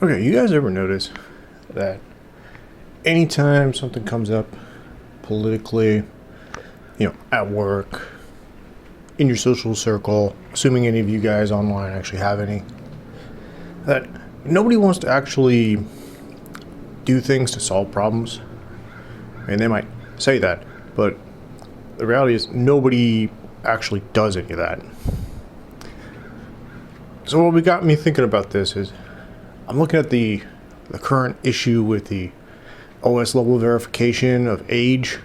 Okay, you guys ever notice that anytime something comes up politically, at work, in your social circle, assuming any of you guys online actually have any, that nobody wants to actually do things to solve problems? I mean, they might say that, but the reality is nobody actually does any of that. So what got me thinking about this is I'm looking at the current issue with the OS level verification of age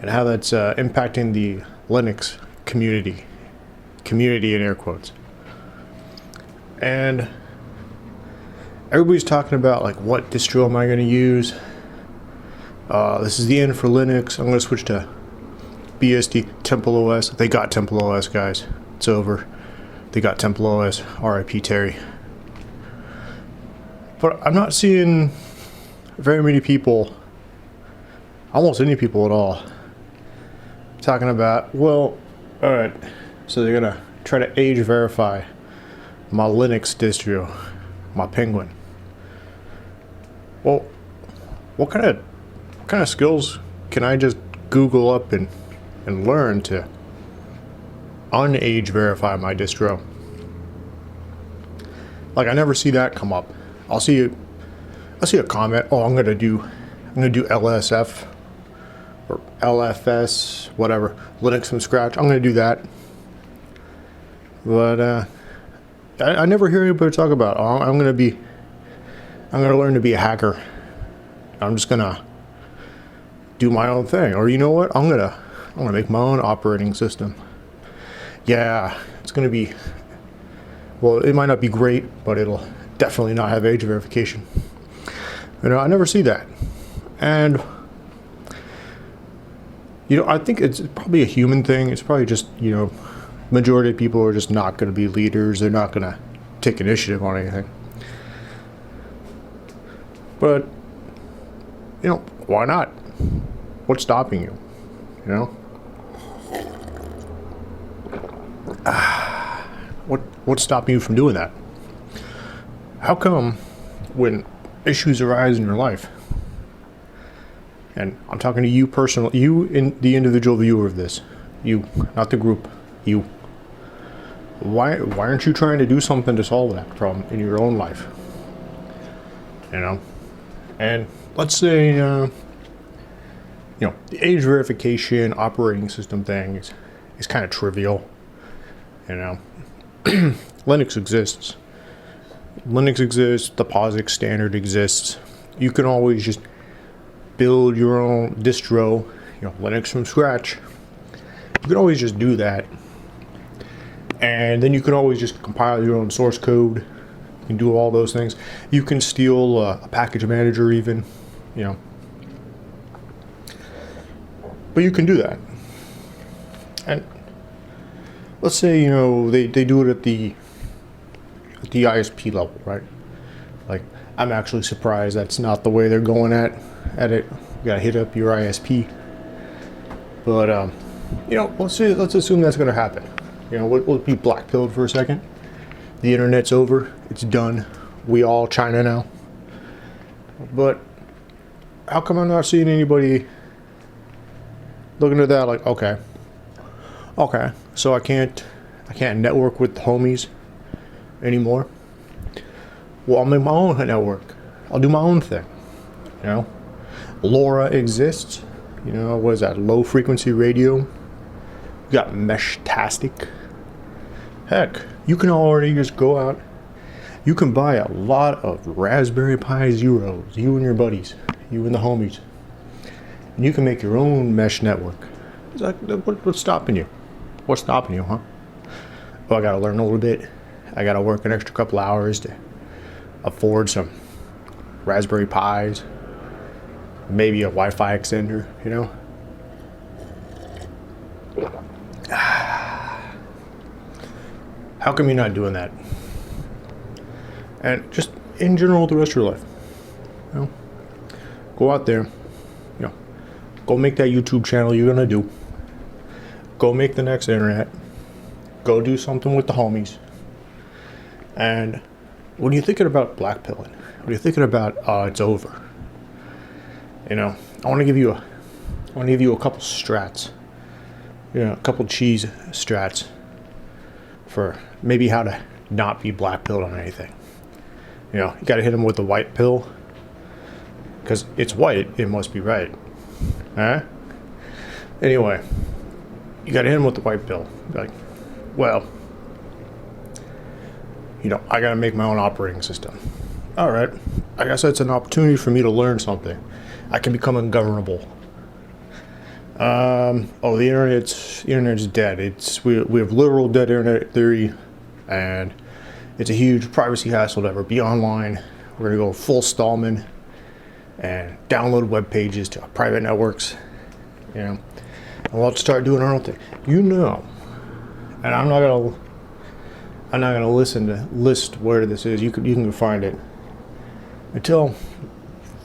and how that's impacting the Linux community in air quotes. And everybody's talking about like, what distro am I going to use? This is the end for Linux. I'm going to switch to BSD Temple OS. They got Temple OS, guys. It's over. They got Temple OS. RIP Terry. But I'm not seeing very many people, almost any people at all, talking about, well, alright, so they're going to try to age verify my Linux distro, my Penguin. Well, what kind of skills can I just Google up and learn to unage verify my distro? Like, I never see that come up. I'll see a comment. Oh, I'm gonna do LSF or LFS, whatever, Linux from scratch. I'm gonna do that. But I never hear anybody talk about, oh, I'm gonna learn to be a hacker. I'm just gonna do my own thing. Or you know what? I'm gonna make my own operating system. Yeah, it's gonna be, well, it might not be great, but it'll definitely not have age verification. I never see that. And I think it's probably a human thing. It's probably just, majority of people are just not going to be leaders. They're not going to take initiative on anything. But why not? What's stopping you? What's stopping you from doing that? How come when issues arise in your life, and I'm talking to you personally, you in the individual viewer of this, you, not the group, you, why aren't you trying to do something to solve that problem in your own life? And let's say the age verification operating system thing is kind of trivial. Linux exists. The POSIX standard exists. You can always just build your own distro, Linux from scratch. You can always just do that. And then you can always just compile your own source code. You can do all those things. You can steal a package manager even, But you can do that. And let's say, they do it at the ISP level, right? Like, I'm actually surprised that's not the way they're going at it. You gotta hit up your ISP. But let's assume that's gonna happen. We'll be black-pilled for a second. The internet's over. It's done. We all China now. But how come I'm not seeing anybody looking at that like, okay, so I can't network with the homies anymore? Well, I'll make my own network. I'll do my own thing. LoRa exists. What is that? Low frequency radio. You got Meshtastic. Heck, you can already just go out. You can buy a lot of Raspberry Pi Zeros. You and your buddies. You and the homies. And you can make your own mesh network. It's like, what's stopping you? What's stopping you, huh? Well, I gotta learn a little bit. I gotta work an extra couple hours to afford some Raspberry Pis, maybe a Wi-Fi extender, How come you're not doing that? And just in general, the rest of your life, go out there, go make that YouTube channel you're gonna do. Go make the next internet. Go do something with the homies. And when you're thinking about blackpilling, when you're thinking about it's over, I want to give you a couple strats, a couple cheese strats for maybe how to not be blackpilled on anything. You got to hit them with the white pill, because it's white, it must be right. Huh? Anyway, you got to hit them with the white pill. Like, well, I got to make my own operating system. All right, I guess that's an opportunity for me to learn something. I can become ungovernable. The internet's dead. We have literal dead internet theory, and it's a huge privacy hassle to ever be online. We're gonna go full Stallman and download web pages to private networks, and we'll start doing our own thing. And I'm not gonna list where this is. You can find it. Until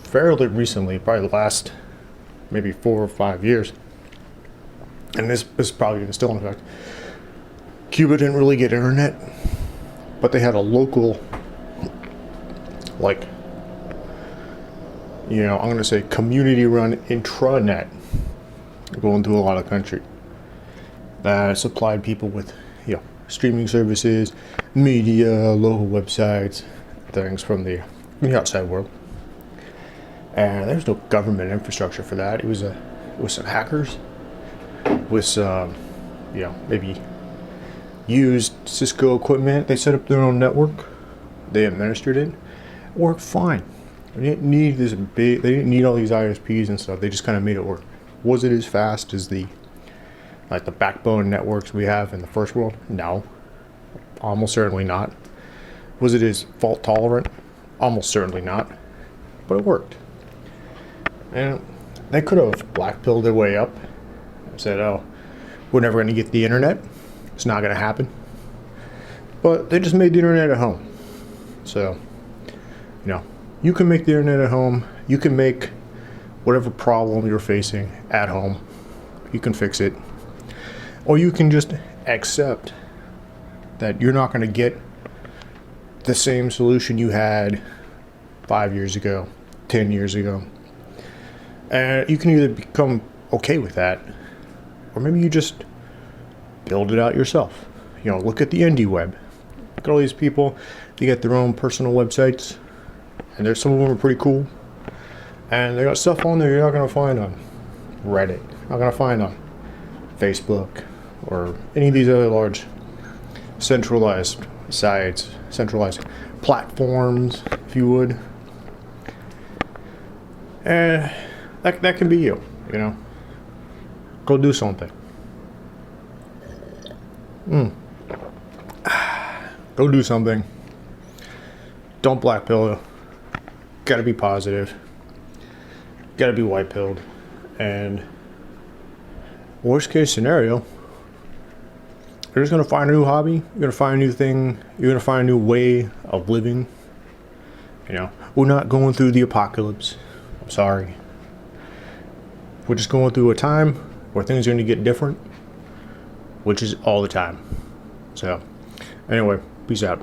fairly recently, probably the last maybe 4 or 5 years, and this is probably still in effect. Cuba didn't really get internet, but they had a local, I'm going to say community-run intranet going through a lot of the country that supplied people with, streaming services, media, local websites, things from the outside world. And there's no government infrastructure for that. It was some hackers with some, maybe used Cisco equipment. They set up their own network. They administered it. It worked fine. They didn't need they didn't need all these ISPs and stuff. They just kind of made it work. Was it as fast as the backbone networks we have in the first world? No. Almost certainly not. Was it as fault tolerant? Almost certainly not. But it worked. And they could have blackpilled their way up and said, oh, we're never going to get the internet. It's not going to happen. But they just made the internet at home. So, you can make the internet at home. You can make whatever problem you're facing at home. You can fix it. Or you can just accept that you're not going to get the same solution you had 5 years ago, 10 years ago. And you can either become okay with that, or maybe you just build it out yourself. Look at the indie web. Look at all these people. They get their own personal websites, and there's some of them are pretty cool. And they got stuff on there you're not going to find on Reddit, not going to find on Facebook, or any of these other large centralized sites, centralized platforms, if you would. And that can be you. Go do something. Go do something. Don't blackpill. Gotta be positive. Gotta be white pilled. And worst case scenario, you're just gonna find a new hobby. You're gonna find a new thing. You're gonna find a new way of living. We're not going through the apocalypse. I'm sorry. We're just going through a time where things are going to get different, which is all the time. So, anyway, peace out.